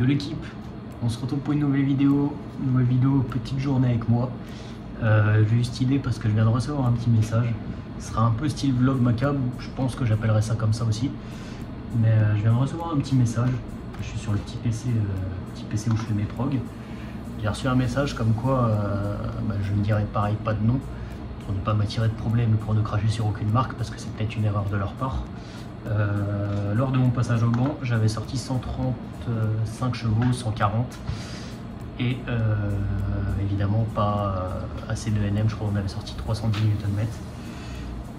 Yo l'équipe, on se retrouve pour une nouvelle vidéo petite journée avec moi. J'ai eu cette idée parce que je viens de recevoir un petit message. Ce sera un peu style vlog macabre, je pense que j'appellerai ça comme ça aussi. Mais je viens de recevoir un petit message. Je suis sur le petit PC où je fais mes progs. J'ai reçu un message comme quoi je ne dirais pareil pas de nom pour ne pas m'attirer de problème et pour ne cracher sur aucune marque parce que c'est peut-être une erreur de leur part. Lors de mon passage au banc, j'avais sorti 135 chevaux, 140 et évidemment pas assez de NM, je crois qu'on avait sorti 310 Nm.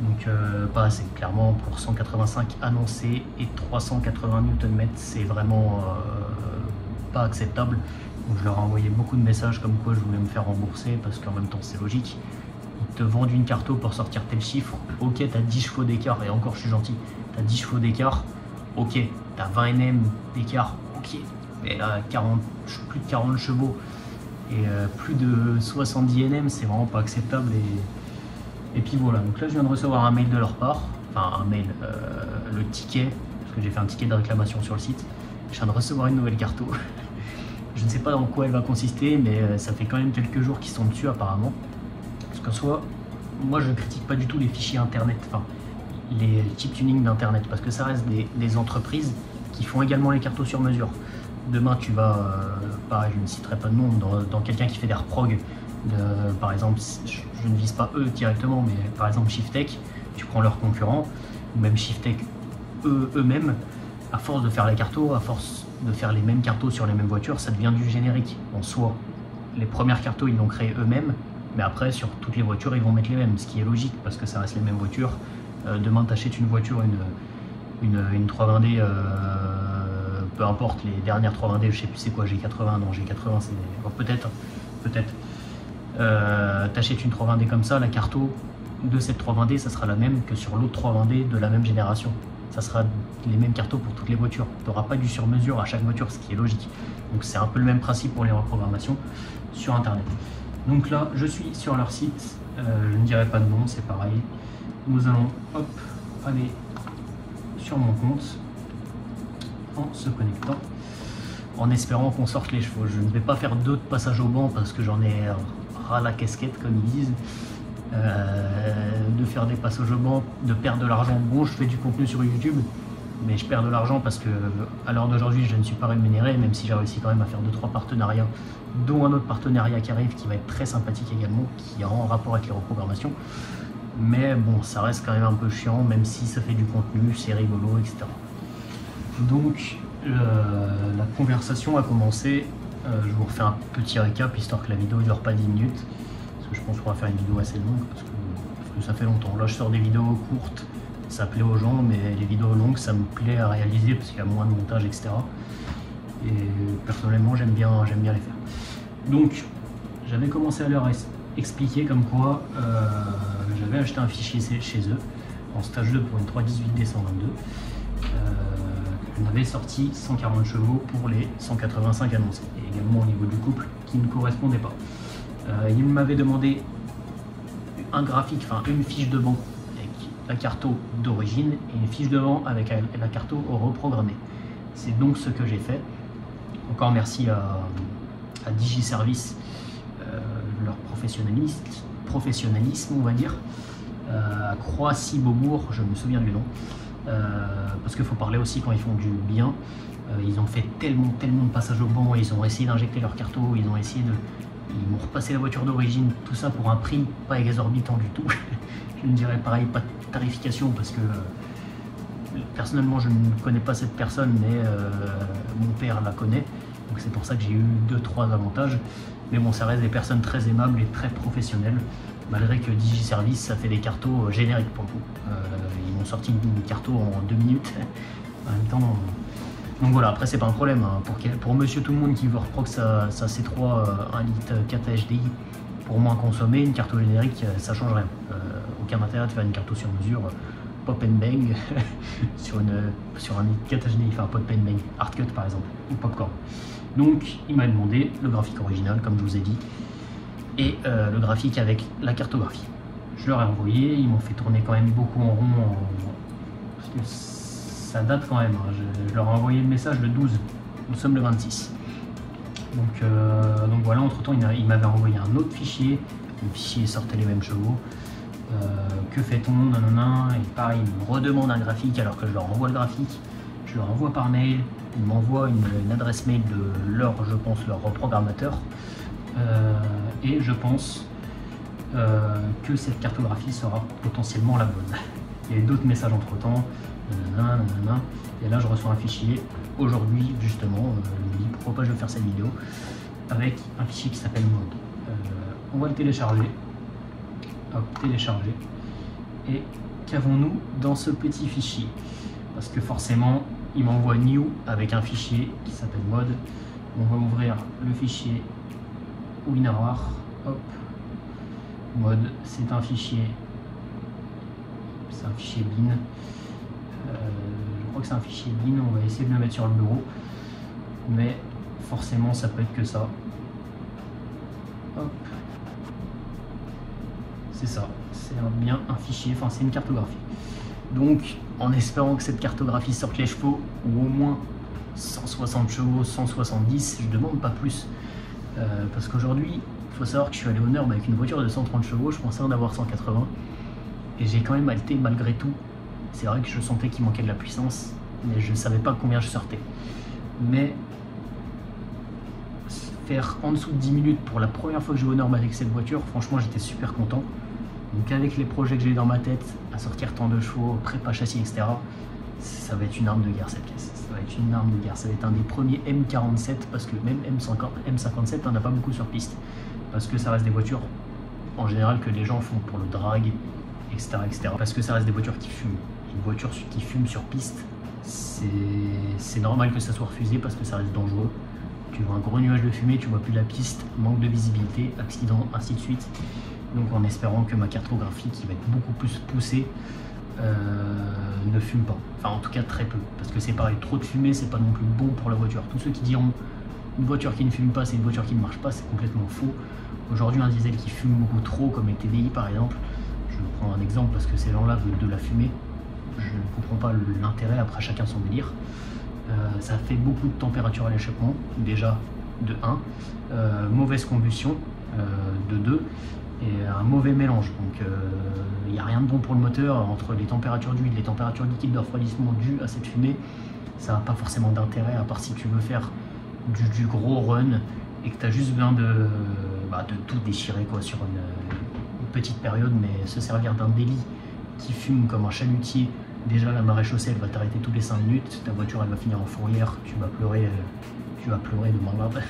Donc pas assez, clairement pour 185 annoncés et 380 Nm, c'est vraiment pas acceptable. Donc je leur ai envoyé beaucoup de messages comme quoi je voulais me faire rembourser parce qu'en même temps c'est logique. Ils te vendent une carto pour sortir tel chiffre, ok t'as 10 chevaux d'écart et encore je suis gentil, t'as 10 chevaux d'écart, ok, t'as 20 NM d'écart, ok, mais là plus de 40 chevaux et plus de 70 NM, c'est vraiment pas acceptable. Et puis voilà, donc là je viens de recevoir un mail de leur part, enfin un mail, le ticket, parce que j'ai fait un ticket de réclamation sur le site, je viens de recevoir une nouvelle carto. Je ne sais pas dans quoi elle va consister, mais ça fait quand même quelques jours qu'ils sont dessus apparemment. Parce qu'en soi, moi je ne critique pas du tout les fichiers internet, enfin les chip tuning d'internet, parce que ça reste des entreprises qui font également les cartos sur mesure. Demain tu vas, pareil je ne citerai pas de nom, dans quelqu'un qui fait des reprog, par exemple, je ne vise pas eux directement, mais par exemple Shiftech, tu prends leurs concurrents, ou même Shiftech eux-mêmes, à force de faire les cartos, à force de faire les mêmes cartos sur les mêmes voitures, ça devient du générique. En soi, les premières cartos ils l'ont créé eux-mêmes, mais après sur toutes les voitures ils vont mettre les mêmes, ce qui est logique parce que ça reste les mêmes voitures. Demain tu achètes une voiture, une 320D, peu importe les dernières 320D, je sais plus c'est quoi, G80, non G80 c'est... Oh, peut-être. T'achètes une 320D comme ça, la carto de cette 320D ça sera la même que sur l'autre 320D de la même génération. Ça sera les mêmes cartos pour toutes les voitures. Tu n'auras pas du sur-mesure à chaque voiture, ce qui est logique. Donc c'est un peu le même principe pour les reprogrammations sur internet. Donc là je suis sur leur site, je ne dirai pas de nom, c'est pareil. Nous allons hop aller sur mon compte en se connectant, en espérant qu'on sorte les chevaux. Je ne vais pas faire d'autres passages au banc parce que j'en ai ras la casquette comme ils disent. De faire des passages au banc, de perdre de l'argent. Bon, je fais du contenu sur YouTube, mais je perds de l'argent parce que à l'heure d'aujourd'hui je ne suis pas rémunéré, même si j'ai réussi quand même à faire 2-3 partenariats, dont un autre partenariat qui arrive qui va être très sympathique également, qui est en rapport avec les reprogrammations. Mais bon, ça reste quand même un peu chiant, même si ça fait du contenu, c'est rigolo, etc. Donc la conversation a commencé. Je vous refais un petit récap histoire que la vidéo ne dure pas 10 minutes. Je pense qu'on va faire une vidéo assez longue parce que ça fait longtemps. Là je sors des vidéos courtes, ça plaît aux gens, mais les vidéos longues ça me plaît à réaliser parce qu'il y a moins de montage, etc. Et personnellement j'aime bien les faire. Donc j'avais commencé à leur expliquer comme quoi j'avais acheté un fichier chez eux en stage 2 pour une 318D 122. On avait sorti 140 chevaux pour les 185 annoncés et également au niveau du couple qui ne correspondait pas. Il m'avait demandé un graphique, enfin une fiche de banc avec la carto d'origine et une fiche de banc avec la carto reprogrammée. C'est donc ce que j'ai fait. Encore merci à Digiservice, leur professionnalisme on va dire, à Croissy-Beaubourg, je me souviens du nom, parce qu'il faut parler aussi quand ils font du bien. Ils ont fait tellement de passages au banc, ils ont essayé d'injecter leur carto, ils m'ont repassé la voiture d'origine, tout ça pour un prix pas exorbitant du tout. Je ne dirais pareil, pas de tarification parce que personnellement je ne connais pas cette personne, mais mon père la connaît, donc c'est pour ça que j'ai eu 2-3 avantages. Mais bon, ça reste des personnes très aimables et très professionnelles, malgré que Digiservice ça fait des cartos génériques pour le coup. Ils m'ont sorti une carto en 2 minutes, en même temps. Donc voilà, après c'est pas un problème, hein. Pour monsieur tout le monde qui veut reprog sa C3 1 litre 4 HDI pour moins consommer, une carto générique ça change rien. Aucun intérêt de faire une carto sur mesure pop and bang sur un litre 4 HDI, enfin pop and bang, hardcut par exemple, ou popcorn. Donc il m'a demandé le graphique original comme je vous ai dit, et le graphique avec la cartographie. Je leur ai envoyé, ils m'ont fait tourner quand même beaucoup en rond, parce que ça date quand même, hein. Je leur ai envoyé le message le 12 Nous sommes le 26. Donc voilà, entre temps il m'avait envoyé un autre fichier. Le fichier sortait les mêmes chevaux. Que fait-on, nanana, et pareil, ils me redemandent un graphique alors que je leur envoie le graphique. Je leur envoie par mail. Ils m'envoient une adresse mail de leur, je pense, leur programmateur. Et je pense que cette cartographie sera potentiellement la bonne. Il y a eu d'autres messages entre temps, et là je reçois un fichier aujourd'hui justement, je me dis pourquoi pas je vais faire cette vidéo, avec un fichier qui s'appelle mode. On va le télécharger, hop, télécharger, et qu'avons-nous dans ce petit fichier? Parce que forcément il m'envoie new avec un fichier qui s'appelle mode. On va ouvrir le fichier WinRAR, hop, mode, c'est un fichier bin, je crois que c'est un fichier bin, on va essayer de le mettre sur le bureau, mais forcément ça peut être que ça, hop, c'est ça, c'est bien un fichier, enfin c'est une cartographie. Donc en espérant que cette cartographie sorte les chevaux, ou au moins 160 chevaux, 170, je demande pas plus, parce qu'aujourd'hui il faut savoir que je suis allé au Nord avec une voiture de 130 chevaux, je pensais en avoir 180, et j'ai quand même halté malgré tout. C'est vrai que je sentais qu'il manquait de la puissance, mais je ne savais pas combien je sortais. Mais faire en dessous de 10 minutes pour la première fois que je vais aux normes avec cette voiture, franchement j'étais super content. Donc avec les projets que j'ai dans ma tête, à sortir tant de chevaux, prépa châssis, etc., ça va être une arme de guerre cette pièce. Ça va être une arme de guerre, ça va être un des premiers M47, parce que même M57, on n'a pas beaucoup sur piste. Parce que ça reste des voitures, en général, que les gens font pour le drag, etc., etc. Parce que ça reste des voitures qui fument. Une voiture qui fume sur piste, c'est normal que ça soit refusé parce que ça reste dangereux. Tu vois un gros nuage de fumée, tu vois plus la piste, manque de visibilité, accident, ainsi de suite. Donc en espérant que ma cartographie, qui va être beaucoup plus poussée, ne fume pas. Enfin en tout cas très peu. Parce que c'est pareil, trop de fumée, c'est pas non plus bon pour la voiture. Tous ceux qui diront une voiture qui ne fume pas, c'est une voiture qui ne marche pas, c'est complètement faux. Aujourd'hui un diesel qui fume beaucoup trop, comme les TDI par exemple, je prends un exemple parce que ces gens-là veulent de la fumée. Je ne comprends pas l'intérêt, après chacun son délire. Ça fait beaucoup de température à l'échappement, déjà de 1, mauvaise combustion de 2, et un mauvais mélange. Donc il n'y a rien de bon pour le moteur entre les températures d'huile, les températures liquides de refroidissement dues à cette fumée. Ça n'a pas forcément d'intérêt, à part si tu veux faire du gros run et que tu as juste besoin de tout déchirer quoi, sur une petite période, mais se servir d'un délit qui fume comme un chalutier. Déjà la marée chaussée elle va t'arrêter tous les 5 minutes, ta voiture elle va finir en fourrière, tu vas pleurer de malade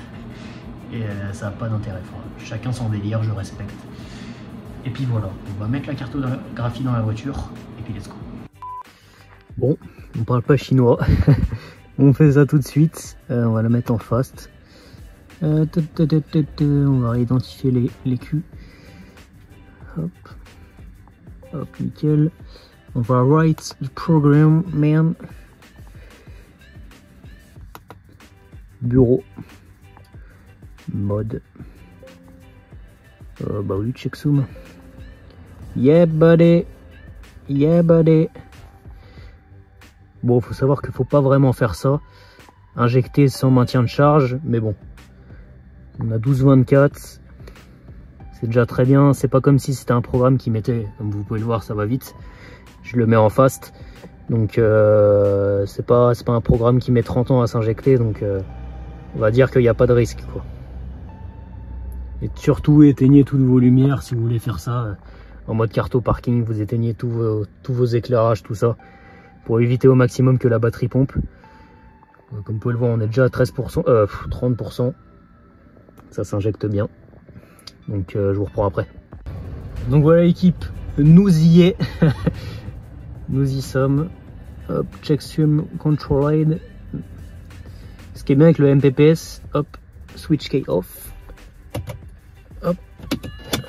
et ça n'a pas d'intérêt. Enfin, chacun son délire, je respecte. Et puis voilà, on va mettre la cartographie dans la voiture et puis let's go. Bon, on parle pas chinois, on fait ça tout de suite, on va la mettre en fast. On va identifier les culs. Hop, hop, nickel. On va write the program, man. Bureau. Mode. Bah oui, checksum. Yeah, buddy. Yeah, buddy. Bon, faut savoir qu'il faut pas vraiment faire ça. Injecter sans maintien de charge, mais bon. On a 12-24. C'est déjà très bien. C'est pas comme si c'était un programme qui mettait, comme vous pouvez le voir, ça va vite. Je le mets en fast, donc c'est pas un programme qui met 30 ans à s'injecter, donc on va dire qu'il n'y a pas de risque quoi. Et surtout éteignez toutes vos lumières si vous voulez faire ça en mode carto parking, vous éteignez tous vos éclairages, tout ça, pour éviter au maximum que la batterie pompe. Comme vous pouvez le voir, on est déjà à 13%, 30%, ça s'injecte bien, donc je vous reprends après. Donc voilà l'équipe, nous y est. Nous y sommes. Hop, checksum controlled. Ce qui est bien avec le MPPS, hop, switch key off. Hop,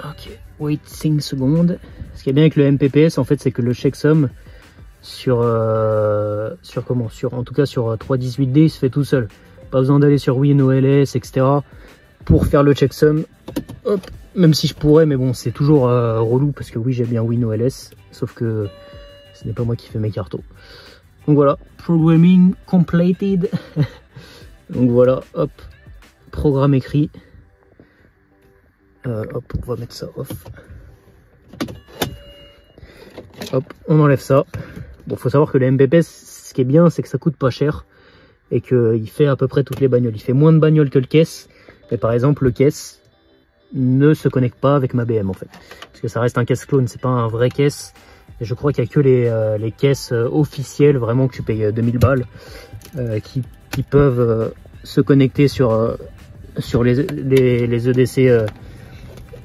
ok, wait 5 secondes. Ce qui est bien avec le MPPS, en fait, c'est que le checksum sur en tout cas sur 3.18D, il se fait tout seul. Pas besoin d'aller sur WinOLS, etc. pour faire le checksum. Hop, même si je pourrais, mais bon, c'est toujours relou parce que oui, j'ai bien WinOLS, sauf que ce n'est pas moi qui fais mes cartos. Donc voilà, programming completed. Donc voilà, hop, programme écrit. Hop, on va mettre ça off. Hop, on enlève ça. Bon, faut savoir que le MPP, ce qui est bien, c'est que ça coûte pas cher et qu'il fait à peu près toutes les bagnoles. Il fait moins de bagnoles que le caisse, mais par exemple, le caisse ne se connecte pas avec ma BM en fait. Parce que ça reste un caisse clone, c'est pas un vrai caisse. Et je crois qu'il n'y a que les caisses officielles, vraiment que tu payes 2000 balles, qui peuvent se connecter sur les EDC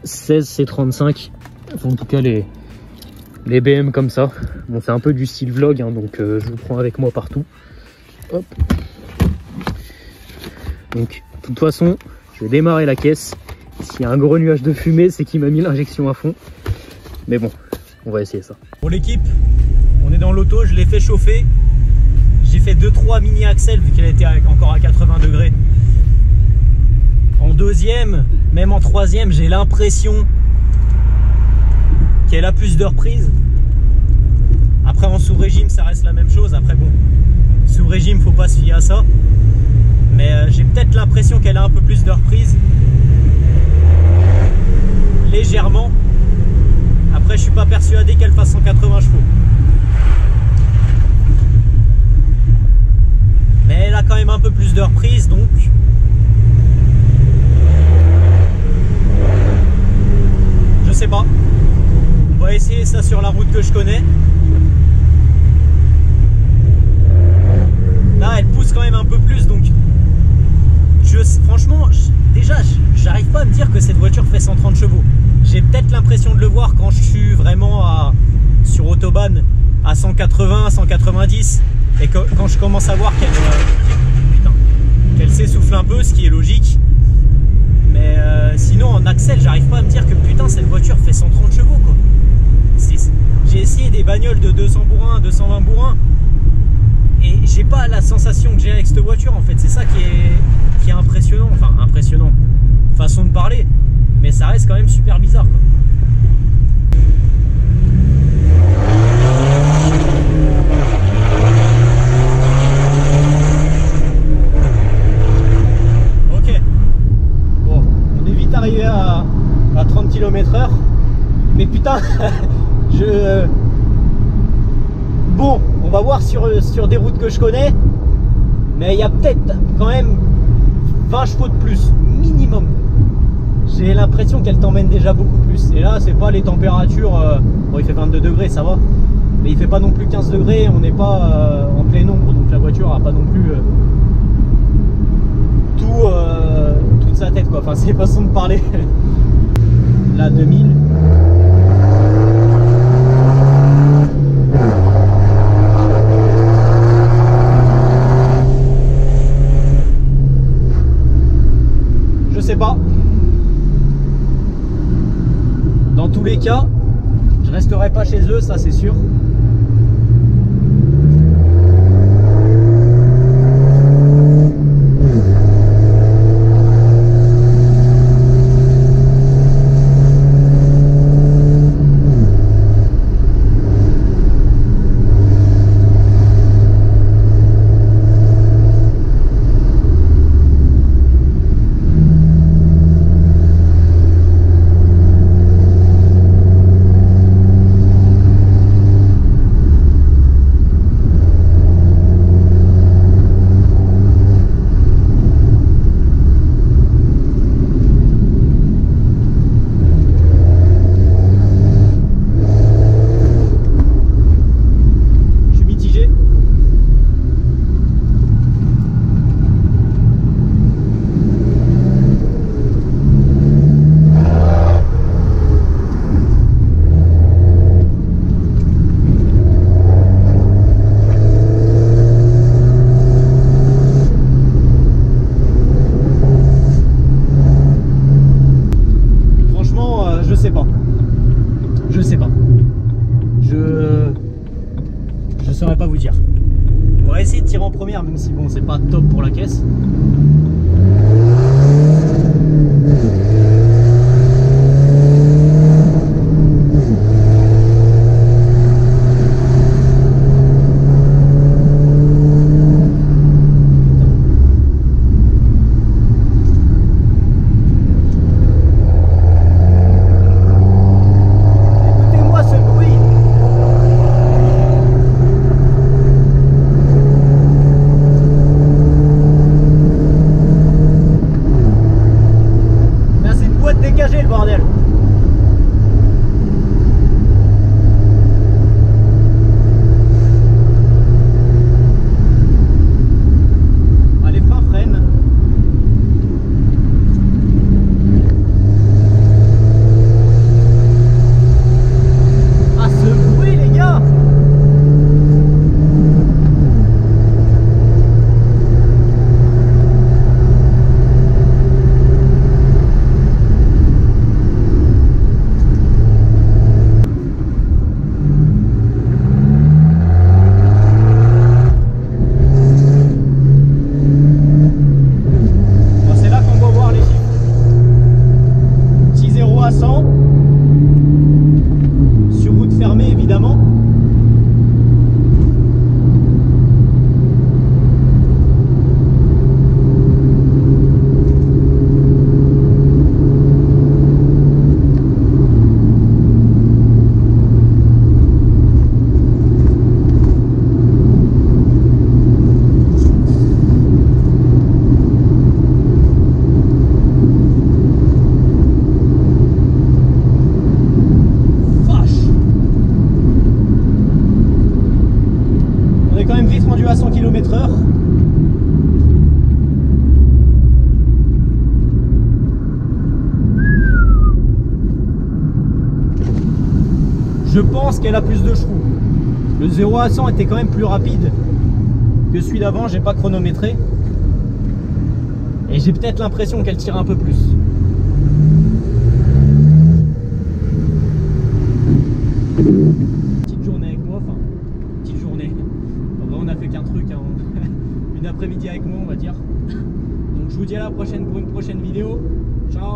16C35, enfin, en tout cas les BM comme ça. Bon, c'est un peu du style vlog, hein, donc je vous prends avec moi partout. Hop. Donc de toute façon, je vais démarrer la caisse. S'il y a un gros nuage de fumée, c'est qu'il m'a mis l'injection à fond. Mais bon, on va essayer ça. Pour l'équipe, on est dans l'auto, je l'ai fait chauffer. J'ai fait 2-3 mini axels vu qu'elle était encore à 80 degrés. En deuxième, même en troisième, j'ai l'impression qu'elle a plus de reprises. Après en sous-régime, ça reste la même chose. Après bon, sous-régime, faut pas se fier à ça. Mais j'ai peut-être l'impression qu'elle a un peu plus de reprises. Légèrement. Après, je suis pas persuadé qu'elle fasse 180 chevaux. Mais elle a quand même un peu plus de reprise, donc je sais pas. On va essayer ça sur la route que je connais. Là, elle pousse quand même un peu plus, donc franchement, déjà, j'arrive pas à me dire que cette voiture fait 130 chevaux. J'ai peut-être l'impression de le voir quand je suis vraiment sur Autobahn à 180, 190, et quand je commence à voir qu'elle s'essouffle un peu, ce qui est logique. Mais sinon, en Axel, j'arrive pas à me dire que putain, cette voiture fait 130 chevaux, quoi. J'ai essayé des bagnoles de 200 bourrins, 220 bourrins, et j'ai pas la sensation que j'ai avec cette voiture, en fait. C'est ça qui est impressionnant, enfin impressionnant, façon de parler, mais ça reste quand même super bizarre, quoi. Ok, bon, on est vite arrivé à 30 km/h, mais putain, bon, on va voir sur des routes que je connais, mais il y a peut-être quand même 20 chevaux de plus, minimum. J'ai l'impression qu'elle t'emmène déjà beaucoup plus. Et là, c'est pas les températures. Bon, il fait 22 degrés, ça va. Mais il fait pas non plus 15 degrés. On n'est pas en plein ombre. Donc la voiture a pas non plus toute sa tête, quoi. Enfin, c'est façon de parler. Là, 2000. Je sais pas. Dans tous les cas, je resterai pas chez eux, ça c'est sûr. saurais pas vous dire. On va essayer de tirer en première, même si bon, c'est pas top pour la caisse. je pense qu'elle a plus de chevaux. Le 0 à 100 était quand même plus rapide que celui d'avant, j'ai pas chronométré. Et j'ai peut-être l'impression qu'elle tire un peu plus. Petite journée avec moi, enfin, petite journée. En vrai, on a fait qu'un truc, hein. Une après-midi avec moi, on va dire. Donc je vous dis à la prochaine pour une prochaine vidéo. Ciao!